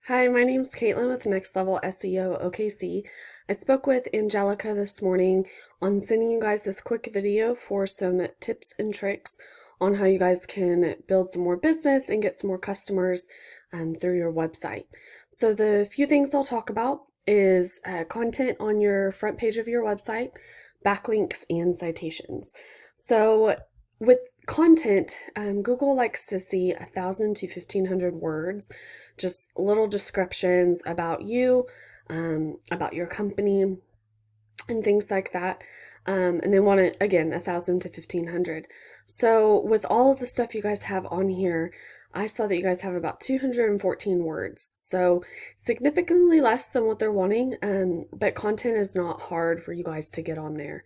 Hi, my name's Caitlin with Next Level SEO OKC. I spoke with Angelica this morning on sending you guys this quick video for some tips and tricks on how you guys can build some more business and get some more customers through your website. So the few things I'll talk about is content on your front page of your website, backlinks, and citations. So with content, Google likes to see 1,000 to 1,500 words, just little descriptions about you, about your company, and things like that. And they want it, again, 1,000 to 1,500. So with all of the stuff you guys have on here, I saw that you guys have about 214 words. So significantly less than what they're wanting, but content is not hard for you guys to get on there.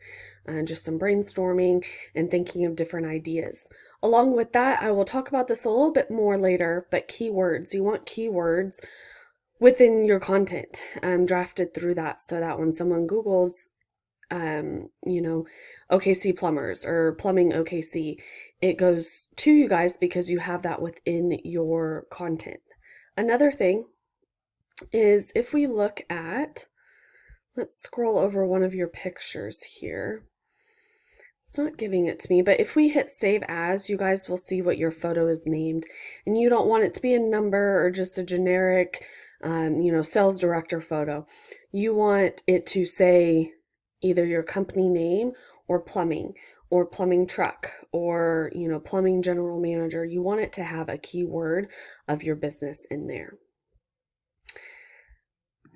Just some brainstorming and thinking of different ideas. Along with that, I will talk about this a little bit more later, but keywords. You want keywords within your content drafted through that so that when someone Googles, OKC plumbers or plumbing OKC, it goes to you guys because you have that within your content. Another thing is if we look at, let's scroll over one of your pictures here. It's not giving it to me, but if we hit save as, you guys will see what your photo is named. And you don't want it to be a number or just a generic, sales director photo. You want it to say either your company name or plumbing truck or, plumbing general manager. You want it to have a keyword of your business in there.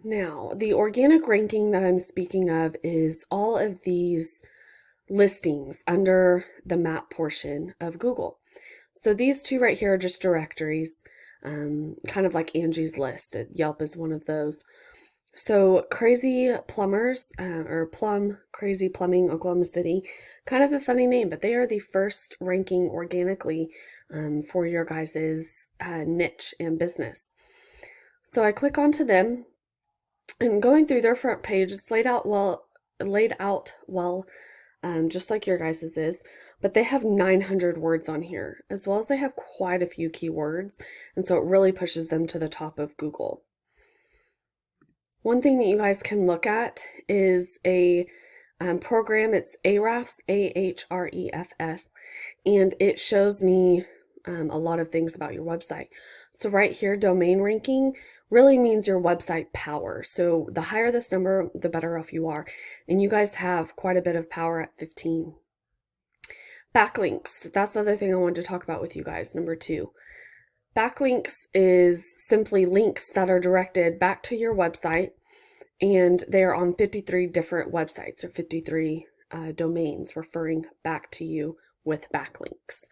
Now, the organic ranking that I'm speaking of is all of these listings under the map portion of Google. So these two right here are just directories, kind of like Angie's List. Yelp is one of those. So Crazy Plumbers, or Crazy Plumbing Oklahoma City, kind of a funny name, but they are the first ranking organically for your guys's niche and business. So I click onto them and going through their front page, it's laid out well, just like your guys's is, but they have 900 words on here, as well as they have quite a few keywords, and so it really pushes them to the top of Google. One thing that you guys can look at is a program. It's Ahrefs, Ahrefs, and it shows me a lot of things about your website. So right here, domain ranking really means your website power. So the higher this number, the better off you are. And you guys have quite a bit of power at 15. Backlinks. That's the other thing I wanted to talk about with you guys. Number 2. Backlinks is simply links that are directed back to your website, and they are on 53 different websites or 53 domains referring back to you with backlinks.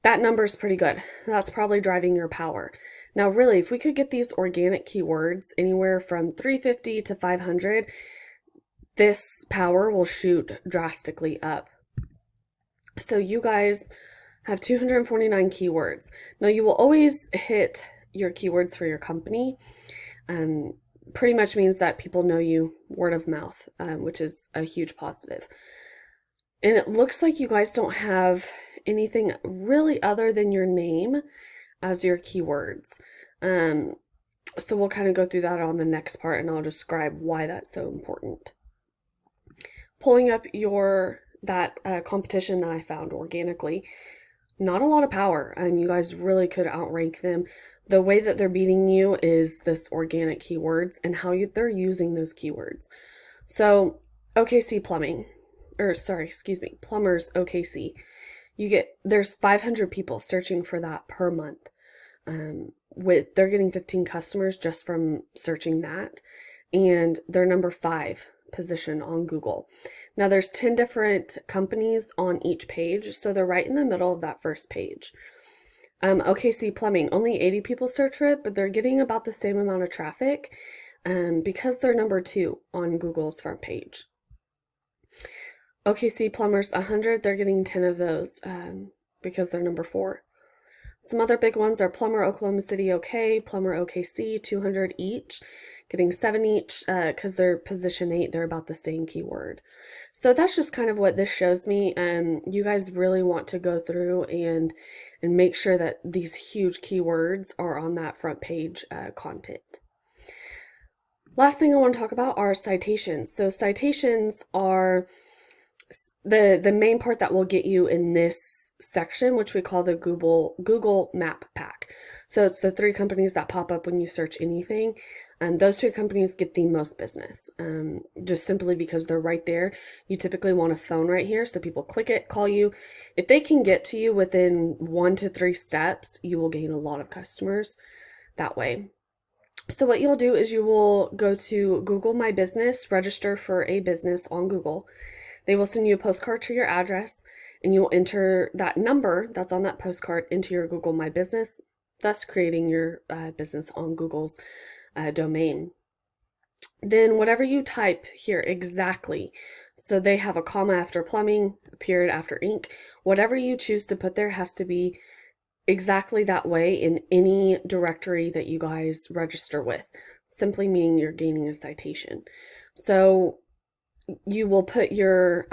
That number is pretty good. That's probably driving your power. Now, really, if we could get these organic keywords anywhere from 350 to 500, this power will shoot drastically up. So you guys have 249 keywords. Now, you will always hit your keywords for your company. Pretty much means that people know you word of mouth, which is a huge positive. And it looks like you guys don't have anything really other than your name as your keywords. So we'll kind of go through that on the next part, and I'll describe why that's so important. Pulling up that competition that I found organically, not a lot of power. You guys really could outrank them. The way that they're beating you is this organic keywords and how they're using those keywords. So OKC Plumbing, Plumbers OKC. There's 500 people searching for that per month. They're getting 15 customers just from searching that, and they're number 5 position on Google. Now there's 10 different companies on each page, so they're right in the middle of that first page. OKC Plumbing, only 80 people search for it, but they're getting about the same amount of traffic because they're number 2 on Google's front page. OKC Plumbers 100, they're getting 10 of those because they're number 4. Some other big ones are Plumber, Oklahoma City, OK, Plumber, OKC, 200 each, getting 7 each because they're position 8, they're about the same keyword. So that's just kind of what this shows me. You guys really want to go through and make sure that these huge keywords are on that front page content. Last thing I want to talk about are citations. So citations are the main part that will get you in this section, which we call the Google Map Pack. So it's the 3 companies that pop up when you search anything, and those 3 companies get the most business, just simply because they're right there. You typically want a phone right here, so people click it, call you. If they can get to you within 1 to 3 steps, you will gain a lot of customers that way. So what you'll do is you will go to Google My Business, register for a business on Google. They will send you a postcard to your address, and you will enter that number that's on that postcard into your Google My Business, thus creating your business on Google's domain. Then whatever you type here exactly, so they have a comma after plumbing, a period after ink, whatever you choose to put there has to be exactly that way in any directory that you guys register with, simply meaning you're gaining a citation. So you will put your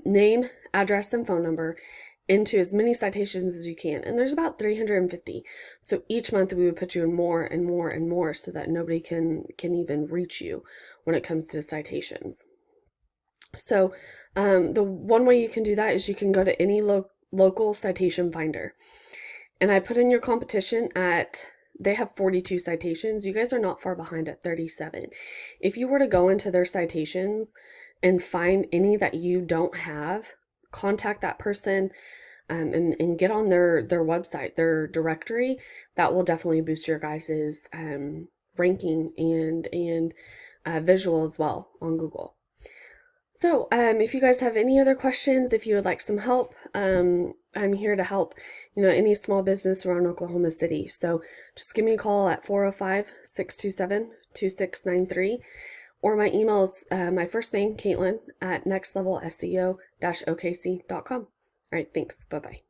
name, address, and phone number into as many citations as you can. And there's about 350. So each month we would put you in more and more and more so that nobody can even reach you when it comes to citations. So the one way you can do that is you can go to any local citation finder. And I put in your competition they have 42 citations. You guys are not far behind at 37. If you were to go into their citations and find any that you don't have, contact that person and get on their website, their directory. That will definitely boost your guys's ranking and visual as well on Google. So if you guys have any other questions, if you would like some help, I'm here to help, any small business around Oklahoma City. So just give me a call at 405-627-2693, or my email is my first name, Caitlin, at nextlevelseo-okc.com. All right, thanks. Bye-bye.